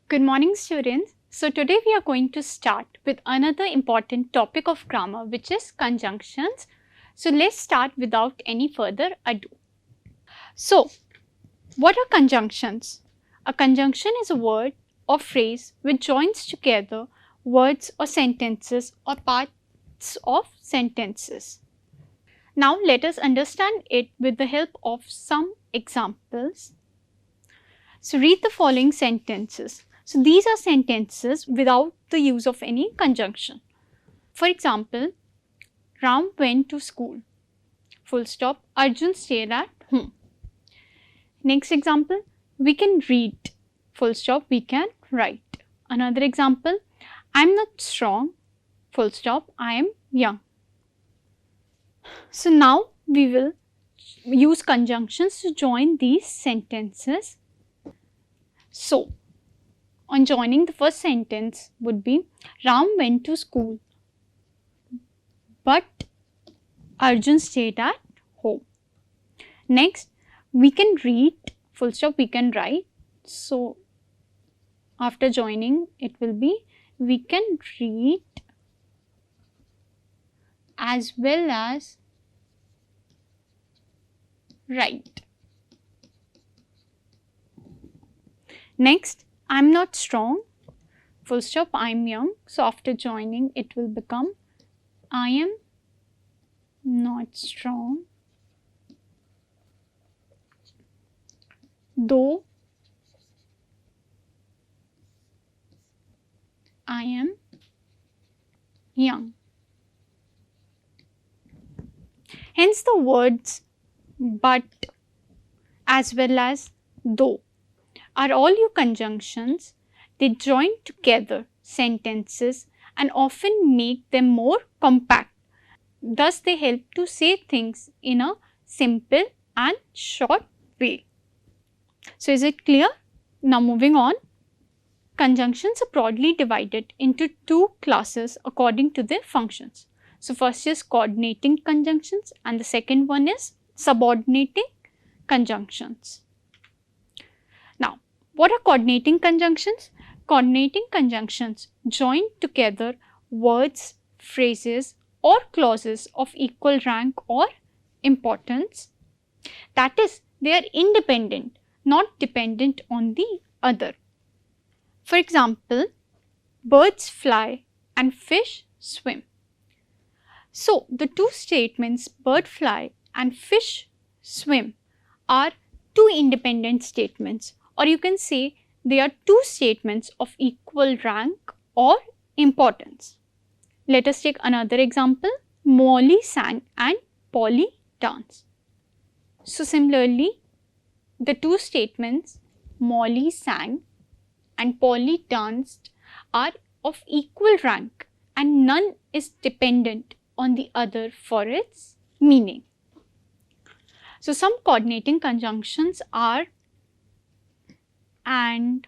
Good morning, students. So today we are going to start with another important topic of grammar, which is conjunctions. So let's start without any further ado. So what are conjunctions? A conjunction is a word or phrase which joins together words or sentences or parts of sentences. Now let us understand it with the help of some examples. So read the following sentences. So these are sentences without the use of any conjunction. For example, Ram went to school. Full stop. Arjun stayed at home. Next example, we can read. Full stop. We can write. Another example, I am not strong. Full stop. I am young. So now we will use conjunctions to join these sentences. So on joining, the first sentence would be Ram went to school, but Arjun stayed at home. Next, we can read, full stop, we can write. So after joining, it will be we can read as well as write. Next, I am not strong, full stop, I am young. So after joining, it will become I am not strong, though I am young. Hence the words but as well as though are all your conjunctions. They join together sentences and often make them more compact. Thus, they help to say things in a simple and short way. So, is it clear? Now, moving on. Conjunctions are broadly divided into two classes according to their functions. So, first is coordinating conjunctions and the second one is subordinating conjunctions. Now, what are coordinating conjunctions? Coordinating conjunctions join together words, phrases or clauses of equal rank or importance. That is, they are independent, not dependent on the other. For example, birds fly and fish swim. So, the two statements bird fly and fish swim are two independent statements, or you can say they are two statements of equal rank or importance. Let us take another example. Molly sang and Polly danced. So similarly, the two statements Molly sang and Polly danced are of equal rank and none is dependent on the other for its meaning. So some coordinating conjunctions are and,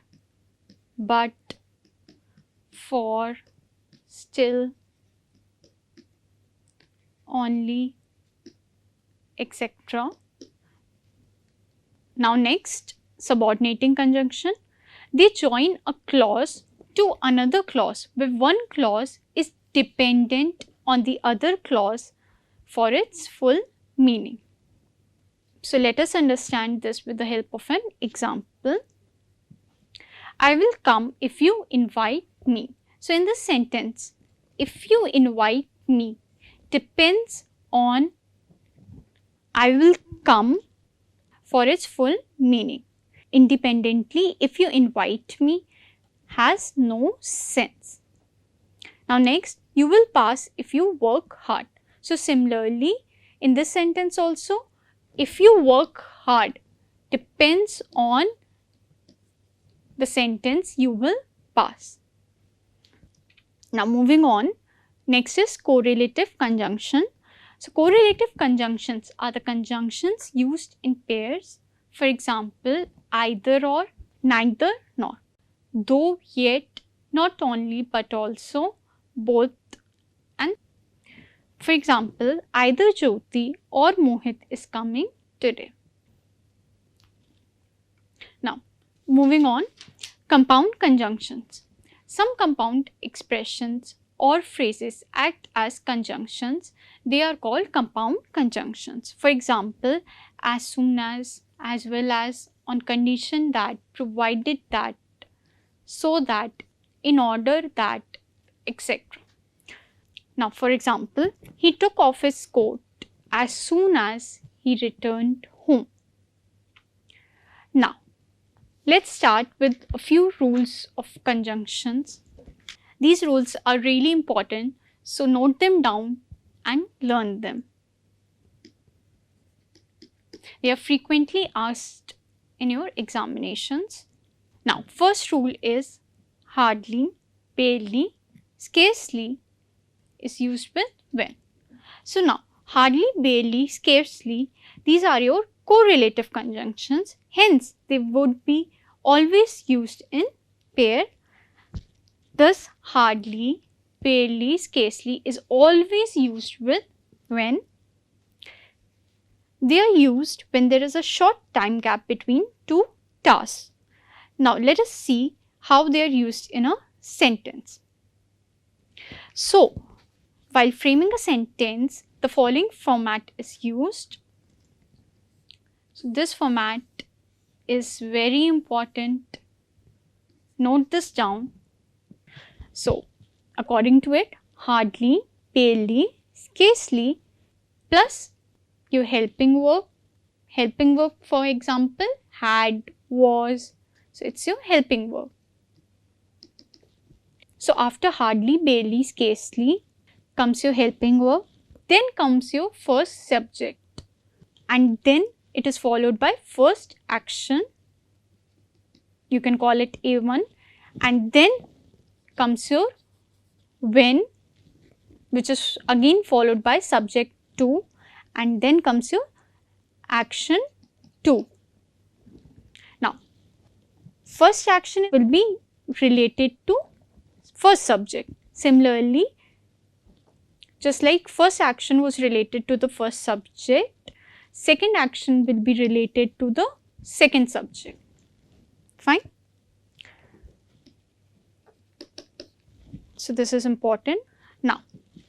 but, for, still, only, etc. Now next, subordinating conjunction. They join a clause to another clause where one clause is dependent on the other clause for its full meaning. So let us understand this with the help of an example. I will come if you invite me. So in this sentence, if you invite me depends on I will come for its full meaning. Independently, if you invite me has no sense. Now next, you will pass if you work hard. So similarly, in this sentence also, if you work hard depends on the sentence you will pass. Now moving on, next is correlative conjunction. So correlative conjunctions are the conjunctions used in pairs. For example, either or, neither nor, though, yet, not only but also, both and. For example, either Jyoti or Mohit is coming today. Now moving on, Compound conjunctions. Some compound expressions or phrases act as conjunctions. They are called compound conjunctions. For example, as soon as well as, on condition that, provided that, so that, in order that, etc. Now, for example, he took off his coat as soon as he returned home. Now, let's start with a few rules of conjunctions. These rules are really important, so note them down and learn them. They are frequently asked in your examinations. Now, first rule is hardly, barely, scarcely is used with when. So now, hardly, barely, scarcely, these are your correlative conjunctions. Hence, they would be always used in pair. Thus, hardly, barely, scarcely is always used with when. They are used when there is a short time gap between two tasks. Now, let us see how they are used in a sentence. So, while framing a sentence, the following format is used. So, this format is very important. Note this down. So, according to it, hardly, barely, scarcely plus your helping verb. Helping verb, for example, had, was. So, it's your helping verb. So, after hardly, barely, scarcely comes your helping verb. Then comes your first subject. And then it is followed by first action. You can call it A1. And then comes your when, which is again followed by subject 2, and then comes your action 2. Now, first action will be related to first subject. Similarly, just like first action was related to the first subject, second action will be related to the second subject. Fine. So, this is important. Now,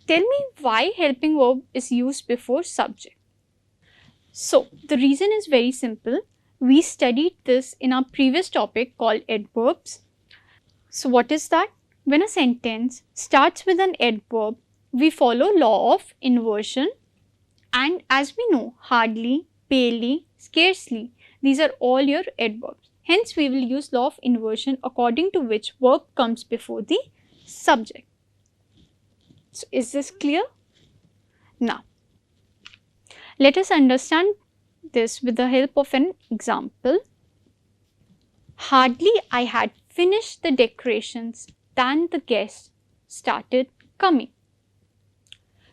tell me why helping verb is used before subject. So, the reason is very simple. We studied this in our previous topic called adverbs. So, what is that? When a sentence starts with an adverb, we follow law of inversion, and as we know, hardly, barely, scarcely, these are all your adverbs. Hence, we will use law of inversion, according to which verb comes before the subject. So, is this clear? Now, let us understand this with the help of an example. Hardly I had finished the decorations than the guests started coming.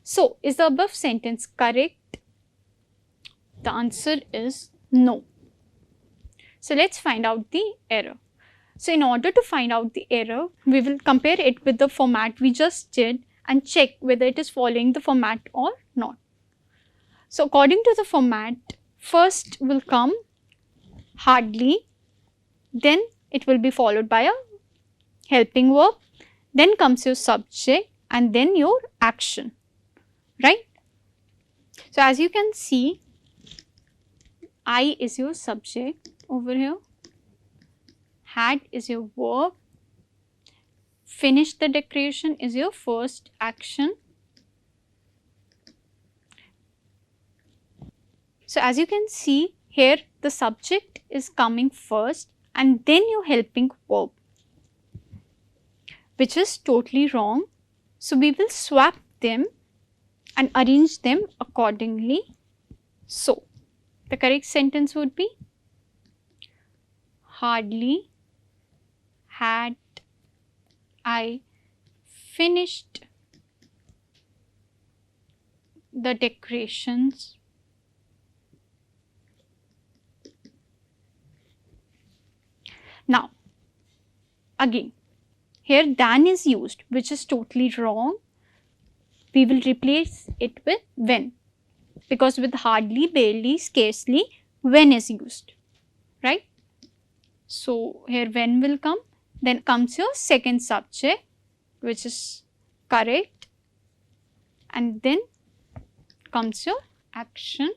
So, is the above sentence correct? The answer is no. So, let us find out the error. So, in order to find out the error, we will compare it with the format we just did and check whether it is following the format or not. So, according to the format, first will come hardly, then it will be followed by a helping verb, then comes your subject and then your action, right? So, as you can see, I is your subject over here, had is your verb, finish the decoration is your first action. So, as you can see here, the subject is coming first and then your helping verb, which is totally wrong. So, we will swap them and arrange them accordingly. So, the correct sentence would be hardly had I finished the decorations now. Again, here than is used, which is totally wrong. We will replace it with when, because with hardly, barely, scarcely, when is used, right? So, here when will come, Then comes your second subject, which is correct, and then comes your action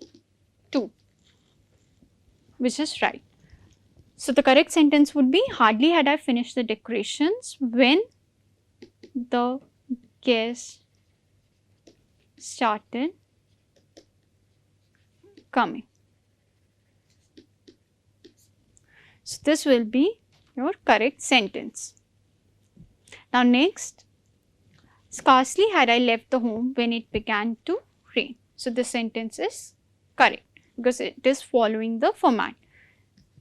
2, which is right. So the correct sentence would be, hardly had I finished the decorations when the guests started coming. So this will be your correct sentence. Now next, scarcely had I left the home when it began to rain. So this sentence is correct because it is following the format.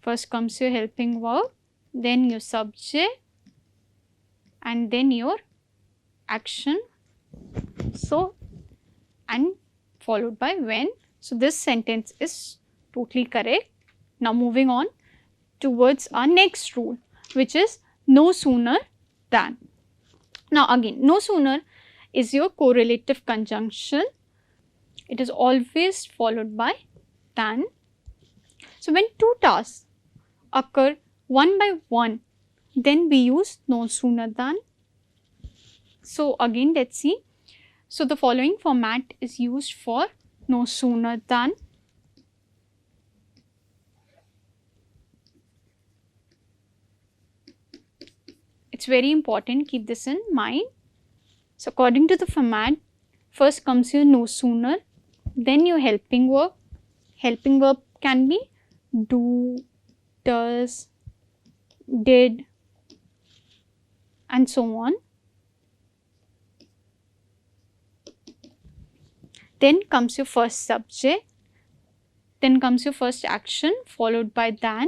First comes your helping verb, then your subject, and then your action. So, and followed by when. So this sentence is totally correct. Now moving on towards our next rule, which is no sooner than. Now again, no sooner is your correlative conjunction. It is always followed by than. So when two tasks occur one by one, then we use no sooner than. So again, let's see. So the following format is used for no sooner than. It's very important, keep this in mind. So according to the format, first comes your no sooner, then your helping verb. Helping verb can be do, does, did, and so on. Then comes your first subject, then comes your first action, followed by than,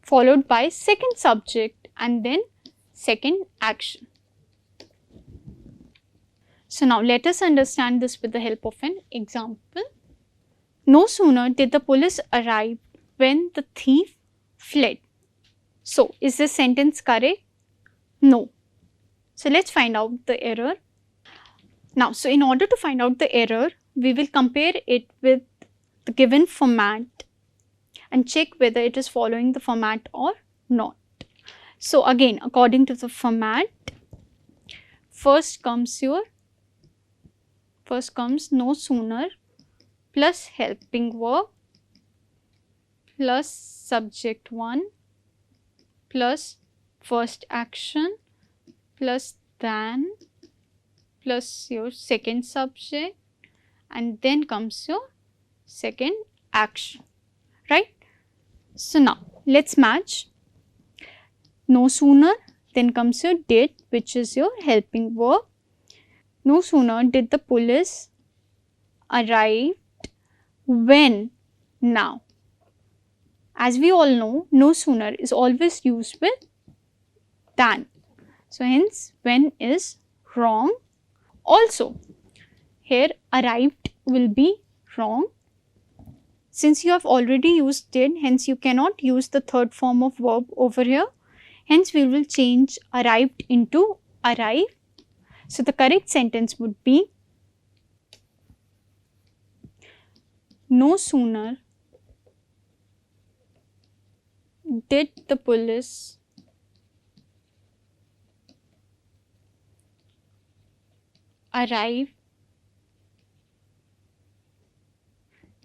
followed by second subject, and then second action. So now let us understand this with the help of an example. No sooner did the police arrive when the thief fled. So is this sentence correct? No. So let's find out the error. Now, so in order to find out the error, we will compare it with the given format and check whether it is following the format or not. So again, according to the format, first comes no sooner plus helping verb plus subject 1 plus first action plus than plus your second subject, and then comes your second action, right? So now let's match. No sooner, then comes your did, which is your helping verb. No sooner did the police arrive when now. As we all know, no sooner is always used with than. So hence when is wrong. Also, here arrived will be wrong. Since you have already used did, hence you cannot use the third form of verb over here. Hence we will change arrived into arrive. So the correct sentence would be, no sooner did the police arrive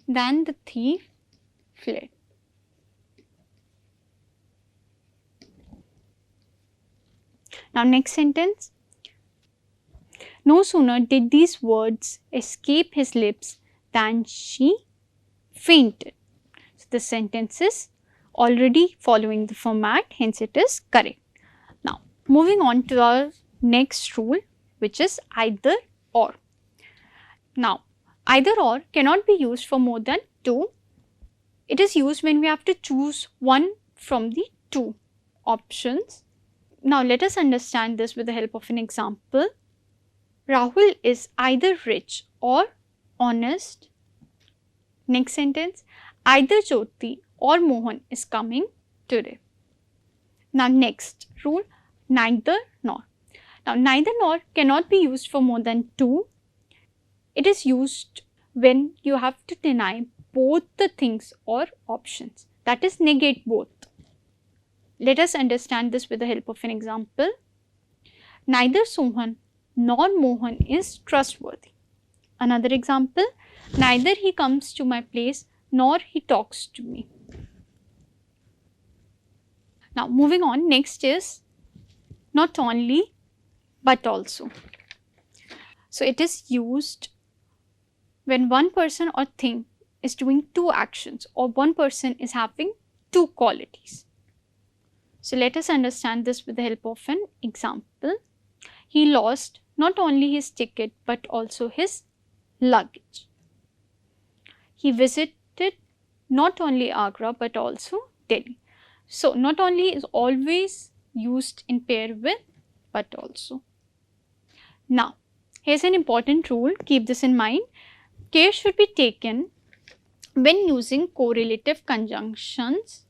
than the thief fled. Now next sentence. No sooner did these words escape his lips than she fainted. So the sentence is already following the format, hence it is correct. Now moving on to our next rule, which is either or. Now either or cannot be used for more than two. It is used when we have to choose one from the two options. Now let us understand this with the help of an example. Rahul is either rich or honest. Next sentence, either Jyoti or Mohan is coming today. Now next rule, neither nor. Now neither nor cannot be used for more than two. It is used when you have to deny both the things or options, that is negate both. Let us understand this with the help of an example. Neither Sohan nor Mohan is trustworthy. Another example, neither he comes to my place nor he talks to me. Now moving on, next is not only but also. So it is used when one person or thing is doing two actions or one person is having two qualities. So let us understand this with the help of an example. He lost not only his ticket but also his luggage. He visited not only Agra but also Delhi. So not only is always used in pair with but also. Now here's an important rule, keep this in mind. Care should be taken when using correlative conjunctions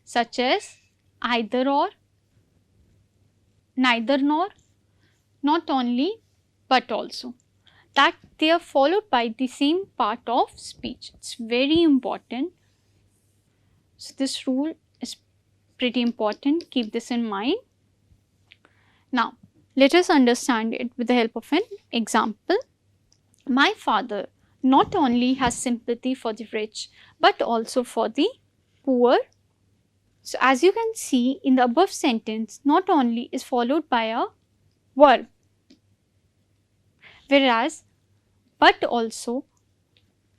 such as either or, neither nor, not only but also, that they are followed by the same part of speech. It's very important. So this rule is pretty important, keep this in mind. Now let us understand it with the help of an example. My father not only has sympathy for the rich but also for the poor. So as you can see in the above sentence, not only is followed by a verb, whereas but also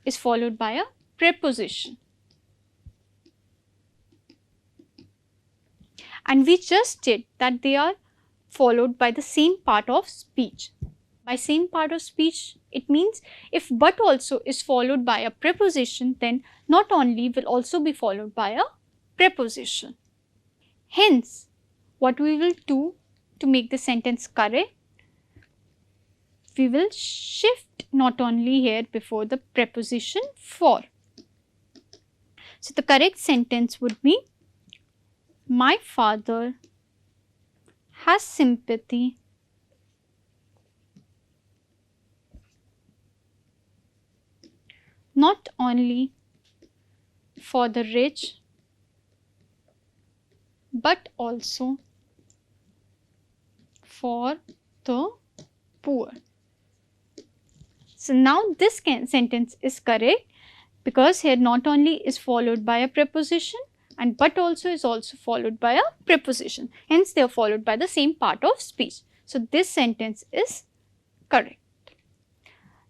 is followed by a preposition. And we just did that they are followed by the same part of speech. By same part of speech, it means if but also is followed by a preposition, then not only will also be followed by a preposition. Hence, what we will do to make the sentence correct, we will shift not only here before the preposition for. So the correct sentence would be, my father has sympathy not only for the rich but also for the poor. So now this sentence is correct because here not only is followed by a preposition and but also is also followed by a preposition. Hence they are followed by the same part of speech. So this sentence is correct.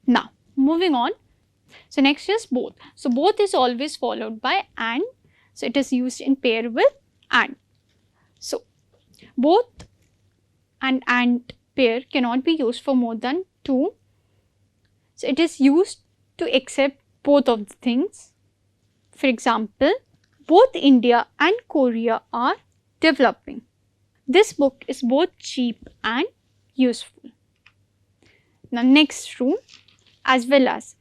Now moving on. So next is both. So both is always followed by and. So it is used in pair with and. So both and pair cannot be used for more than two. So it is used to accept both of the things. For example, both India and Korea are developing. This book is both cheap and useful. Now next rule, as well as.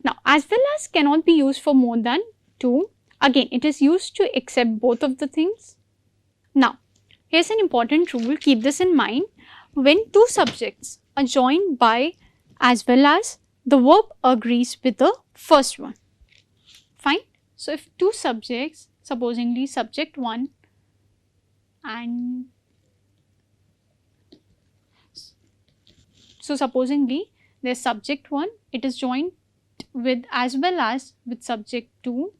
Now as well as cannot be used for more than two. Again, it is used to accept both of the things. Now here's an important rule, keep this in mind. When two subjects are joined by as well as, the verb agrees with the first one. Fine. So if two subjects, supposingly subject 1 and so supposingly there's subject 1, it is joined with as well as with subject 2,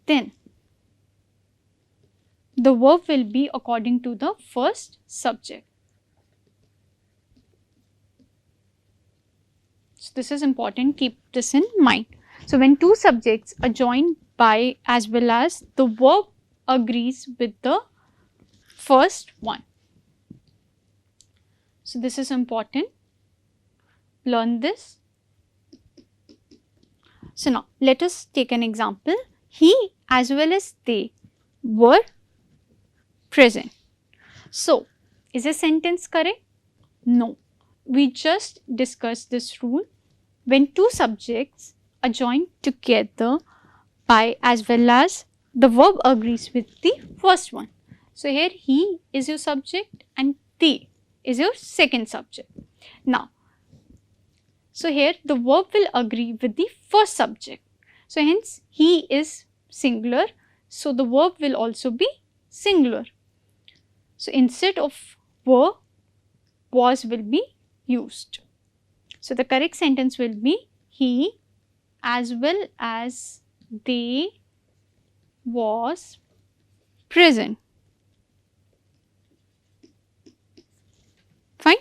then the verb will be according to the first subject. So this is important, keep this in mind. So when two subjects are joined by as well as, the verb agrees with the first one. So this is important, learn this. So now let us take an example. He as well as they were present. So is the sentence correct? No. We just discussed this rule. When two subjects are joined together by as well as, the verb agrees with the first one. So here he is your subject and they is your second subject. Now, so here the verb will agree with the first subject. So hence he is singular. so the verb will also be singular. So instead of were, was will be used. So the correct sentence will be he as well as they was present. Fine.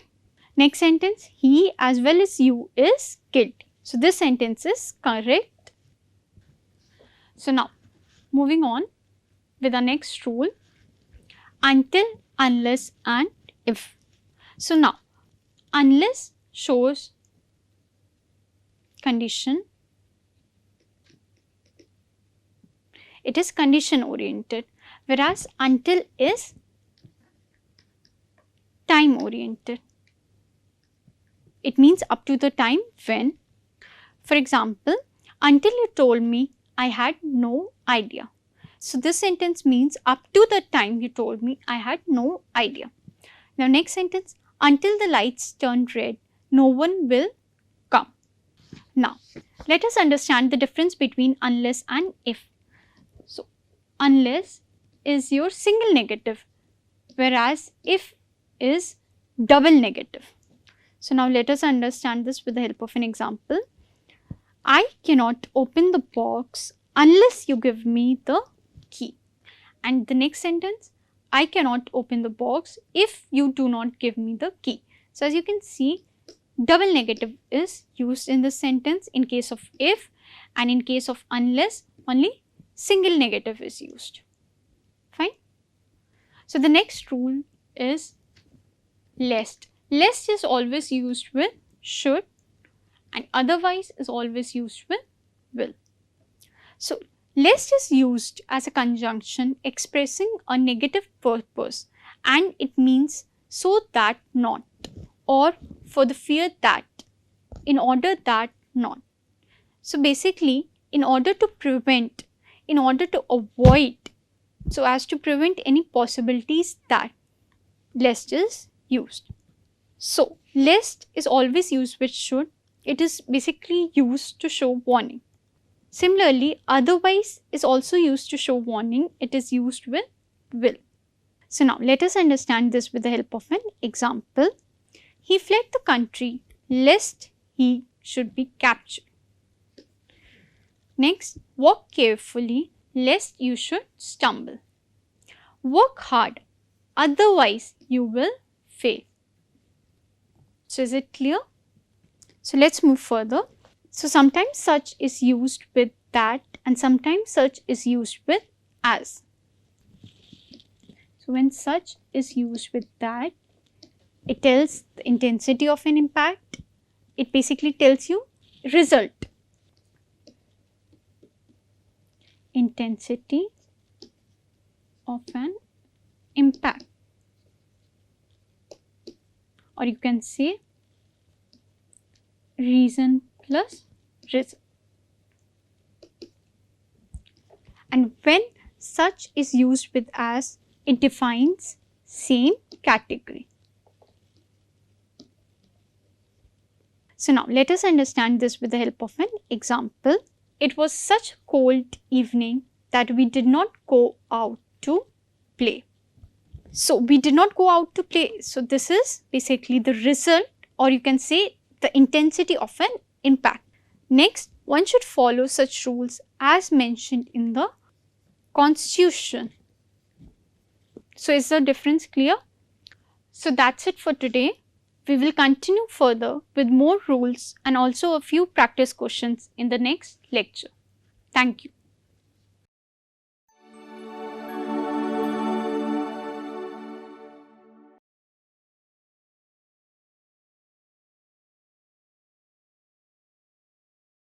Next sentence, he as well as you is guilty. So this sentence is correct. So now moving on with our next rule, until, unless and if. So now unless shows condition, it is condition oriented, whereas until is time oriented. It means up to the time when. For example, until you told me, I had no idea. So this sentence means up to the time you told me, I had no idea. Now next sentence, until the lights turn red, no one will come. Now let us understand the difference between unless and if. So unless is your single negative, whereas if is double negative. So now let us understand this with the help of an example. I cannot open the box unless you give me the key. And the next sentence, I cannot open the box if you do not give me the key. So as you can see, double negative is used in this sentence in case of if, and in case of unless only single negative is used. Fine. So the next rule is lest. Lest is always used with should and otherwise is always used with will. So lest is used as a conjunction expressing a negative purpose, and it means so that not, or for the fear that, in order that not. So basically, in order to prevent, in order to avoid, so as to prevent any possibilities that lest is used. So lest is always used with should. It is basically used to show warning. Similarly, otherwise is also used to show warning. It is used with will. So now let us understand this with the help of an example. He fled the country lest he should be captured. Next, walk carefully lest you should stumble. Work hard, otherwise you will fail. So is it clear? So let's move further. So sometimes such is used with that and sometimes such is used with as. So when such is used with that, it tells the intensity of an impact. It basically tells you result. Intensity of an impact. Or you can say reason plus result. And when such is used with as, it defines same category. So now let us understand this with the help of an example. It was such a cold evening that we did not go out to play. So we did not go out to play. So this is basically the result, or you can say the intensity of an impact. Next, one should follow such rules as mentioned in the Constitution. So is the difference clear? So that's it for today. We will continue further with more rules and also a few practice questions in the next lecture. Thank you.